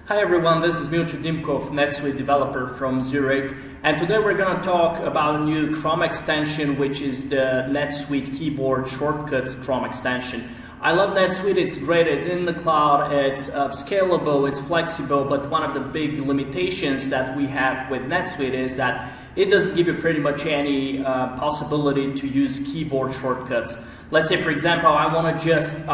Hi everyone, this is Milcho Dimkov, NetSuite developer from Zurich, and today we're going to talk about a new Chrome extension, which is the NetSuite Keyboard Shortcuts Chrome extension. I love NetSuite, it's great, it's in the cloud, it's scalable, it's flexible, but one of the big limitations that we have with NetSuite is that it doesn't give you pretty much any possibility to use keyboard shortcuts. Let's say, for example, I want to just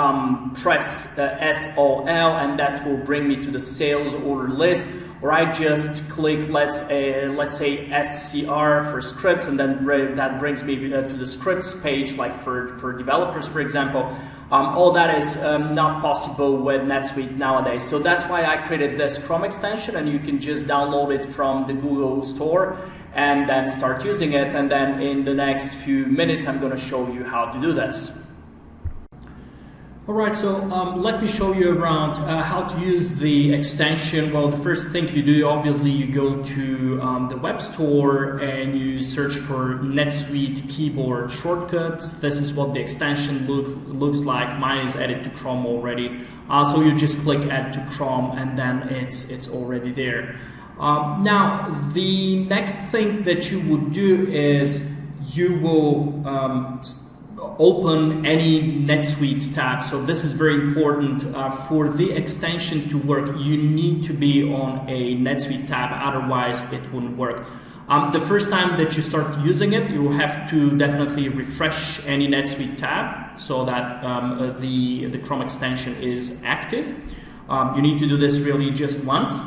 press SOL and that will bring me to the sales order list, or I just click, let's say SCR for scripts, and then that brings me to the scripts page, like for developers, for example. All that is not possible with NetSuite nowadays. So that's why I created this Chrome extension, and you can just download it from the Google Store and then start using it. And then in the next few minutes, I'm going to show you how to do this. Alright, so let me show you around how to use the extension. Well, the first thing you do, obviously, you go to the web store and you search for NetSuite Keyboard Shortcuts. This is what the extension looks like. Mine is added to Chrome already. So you just click Add to Chrome and then it's already there. Now, the next thing that you would do is you will open any NetSuite tab. So this is very important. For the extension to work, you need to be on a NetSuite tab, otherwise it wouldn't work. The first time that you start using it, you have to definitely refresh any NetSuite tab so that the Chrome extension is active. You need to do this really just once.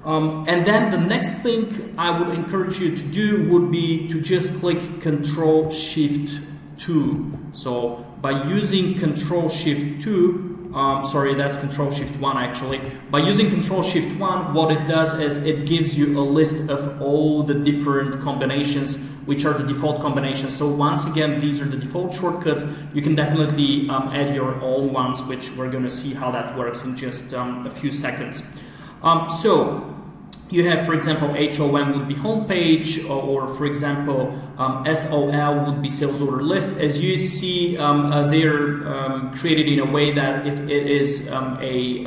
And then the next thing I would encourage you to do would be to just click Ctrl-Shift-2. So by using Ctrl-Shift-2, sorry, that's Ctrl-Shift-1 actually. By using Ctrl-Shift-1, what it does is it gives you a list of all the different combinations, which are the default combinations. So once again, these are the default shortcuts. You can definitely add your own ones, which we're going to see how that works in just a few seconds. So you have, for example, HOM would be homepage, or for example, SOL would be sales order list. As you see, they're created in a way that if it is a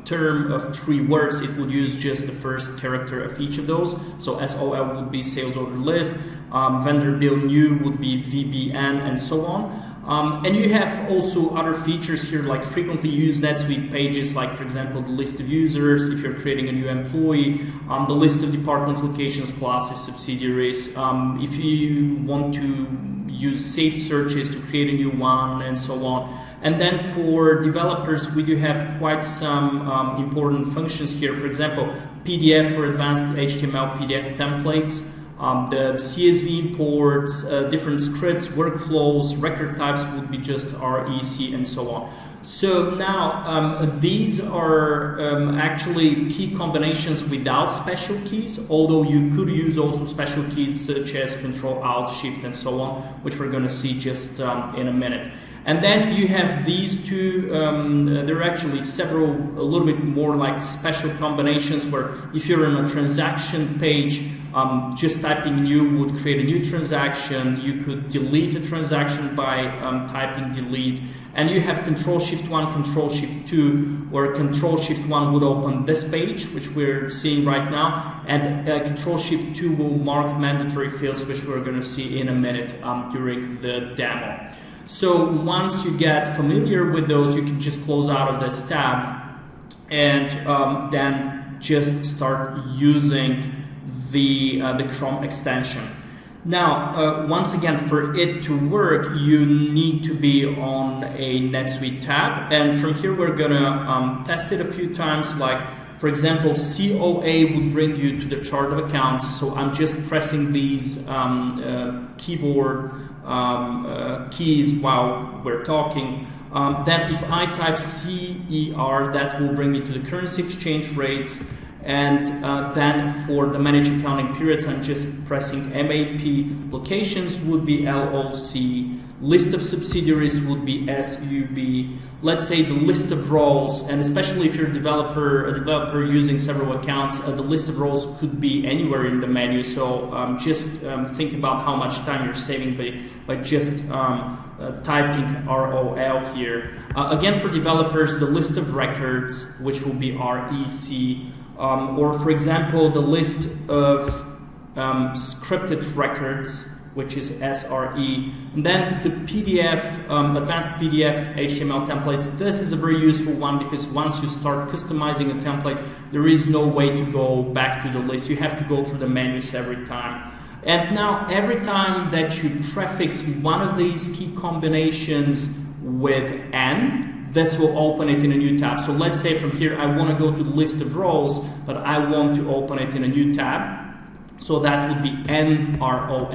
term of 3 words, it would use just the first character of each of those. So SOL would be sales order list, vendor bill new would be VBN, and so on. And you have also other features here, like frequently used NetSuite pages, like for example the list of users if you're creating a new employee, the list of departments, locations, classes, subsidiaries, if you want to use saved searches to create a new one, and so on. And then for developers, we do have quite some important functions here. For example, PDF for advanced HTML PDF templates, the CSV imports, different scripts, workflows, record types would be just REC, and so on. So now these are actually key combinations without special keys, although you could use also special keys such as Ctrl-Alt-Shift and so on, which we're going to see just in a minute. And then you have these two, there are actually several, a little bit more like special combinations where if you're on a transaction page, just typing new would create a new transaction. You could delete a transaction by typing delete. And you have Ctrl-Shift-1, Ctrl-Shift-2, where Ctrl-Shift-1 would open this page, which we're seeing right now, and Ctrl-Shift-2 will mark mandatory fields, which we're going to see in a minute during the demo. So once you get familiar with those, you can just close out of this tab and then just start using the Chrome extension. Now, once again, for it to work, you need to be on a NetSuite tab, and from here we're gonna test it a few times. Like, for example, COA would bring you to the chart of accounts, so I'm just pressing these keyboard keys while we're talking. Then if I type CER, that will bring me to the currency exchange rates. And then for the manage accounting periods, I'm just pressing MAP. Locations would be LOC. List of subsidiaries would be SUB. Let's say the list of roles, and especially if you're a developer using several accounts, the list of roles could be anywhere in the menu. So just think about how much time you're saving by just typing ROL here. Again, for developers, the list of records, which will be REC. or for example, the list of scripted records, which is SRE, and then the PDF, advanced PDF HTML templates. This is a very useful one because once you start customizing a template, there is no way to go back to the list. You have to go through the menus every time. And now every time that you prefix one of these key combinations with N, this will open it in a new tab. So let's say from here I want to go to the list of rows, but I want to open it in a new tab. So that would be NROL,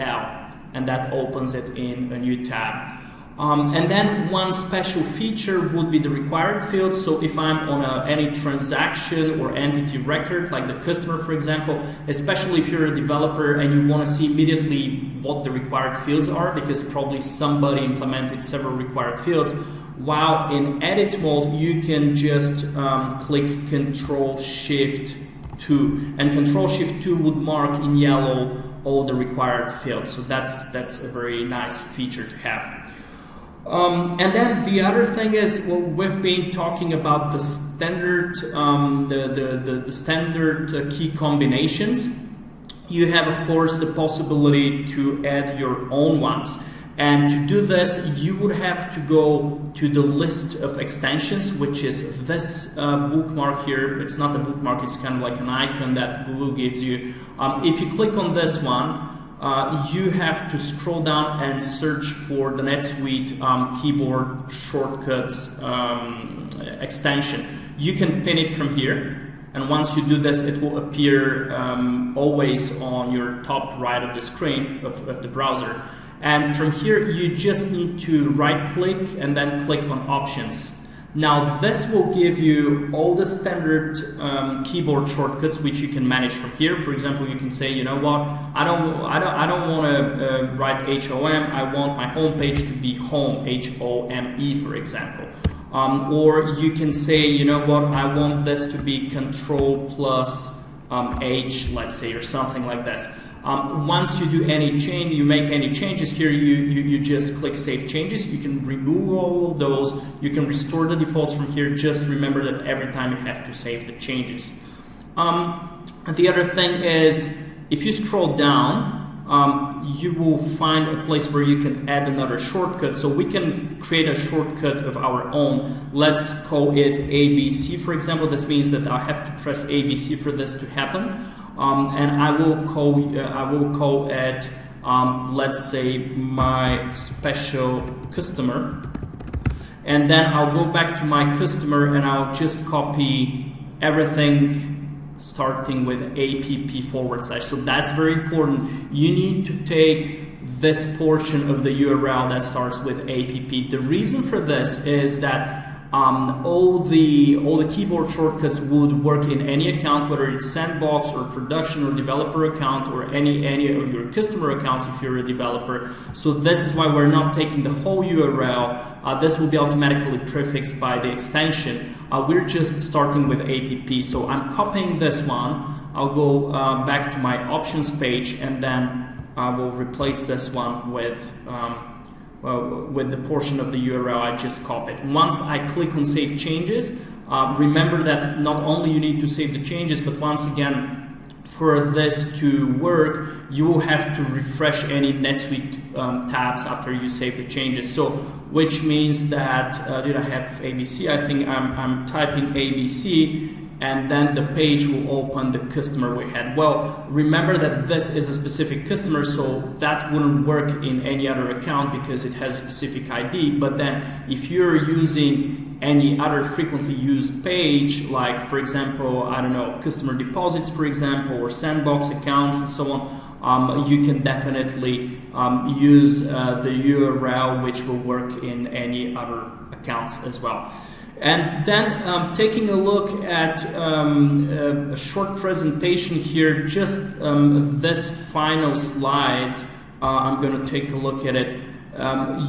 and that opens it in a new tab. And then one special feature would be the required fields. So if I'm on any transaction or entity record, like the customer, for example, especially if you're a developer and you want to see immediately what the required fields are, because probably somebody implemented several required fields, while in edit mode, you can just click Control-Shift-2, and Control-Shift-2 would mark in yellow all the required fields. So that's a very nice feature to have. And then the other thing is, well, we've been talking about the standard, the standard key combinations. You have, of course, the possibility to add your own ones. And to do this, you would have to go to the list of extensions, which is this bookmark here. It's not a bookmark, it's kind of like an icon that Google gives you. If you click on this one, you have to scroll down and search for the NetSuite keyboard shortcuts extension. You can pin it from here, and once you do this, it will appear always on your top right of the screen of the browser. And from here, you just need to right-click and then click on Options. Now, this will give you all the standard keyboard shortcuts which you can manage from here. For example, you can say, you know what, I don't want to write HOM. I want my home page to be home, HOME, for example. Or you can say, you know what, I want this to be Control plus H, let's say, or something like this. Once you do any change, you make any changes here, you just click Save Changes. You can remove all of those. You can restore the defaults from here. Just remember that every time you have to save the changes. The other thing is, if you scroll down, you will find a place where you can add another shortcut. So we can create a shortcut of our own. Let's call it ABC, for example. This means that I have to press ABC for this to happen. And I will call it, let's say, my special customer, and then I'll go back to my customer and I'll just copy everything starting with app/. So that's very important. You need to take this portion of the URL that starts with app. The reason for this is that all the keyboard shortcuts would work in any account, whether it's sandbox or production or developer account or any of your customer accounts if you're a developer. So this is why we're not taking the whole URL. This will be automatically prefixed by the extension. We're just starting with app. So I'm copying this one. I'll go back to my options page, and then I will replace this one with the portion of the URL I just copied. Once I click on Save Changes, remember that not only you need to save the changes, but once again, for this to work, you will have to refresh any NetSuite tabs after you save the changes. So, which means that, did I have ABC? I think I'm typing ABC, and then the page will open the customer we had. Well, remember that this is a specific customer, so that wouldn't work in any other account because it has a specific ID. But then if you're using any other frequently used page, like for example, I don't know, customer deposits, for example, or sandbox accounts and so on, you can definitely use the URL which will work in any other accounts as well. And then taking a look at a short presentation here, just this final slide, I'm going to take a look at it.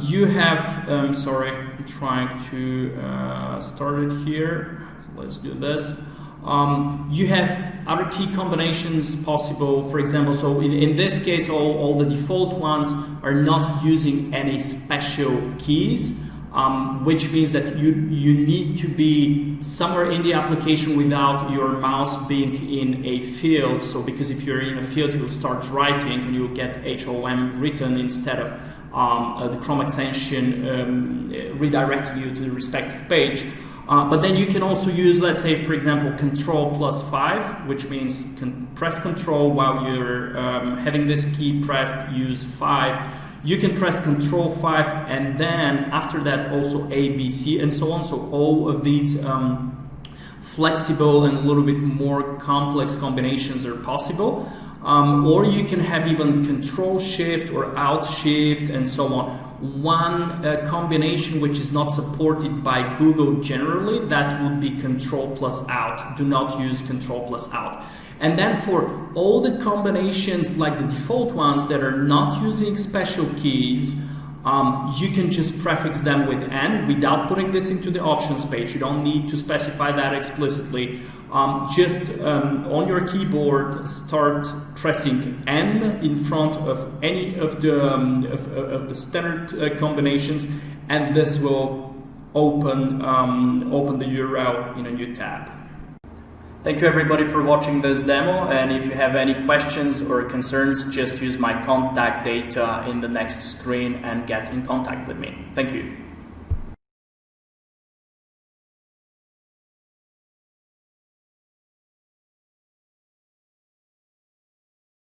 You have, sorry, I'm trying to start it here. Let's do this. You have other key combinations possible, for example, so in this case, all the default ones are not using any special keys. which means that you need to be somewhere in the application without your mouse being in a field. So because if you're in a field, you'll start writing and you'll get HOM written instead of the Chrome extension redirecting you to the respective page. But then you can also use, let's say, for example, Control+5, which means press Control while you're having this key pressed, use 5. You can press Control+5 and then after that also A, B, C and so on. So all of these flexible and a little bit more complex combinations are possible. Or you can have even Control-Shift or Alt-Shift and so on. One combination which is not supported by Google generally, that would be Control+Alt. Do not use Control+Alt. And then for all the combinations like the default ones that are not using special keys, you can just prefix them with N without putting this into the options page. You don't need to specify that explicitly. Just on your keyboard, start pressing N in front of any of the standard combinations, and this will open the URL in a new tab. Thank you everybody for watching this demo, and if you have any questions or concerns, just use my contact data in the next screen and get in contact with me. Thank you.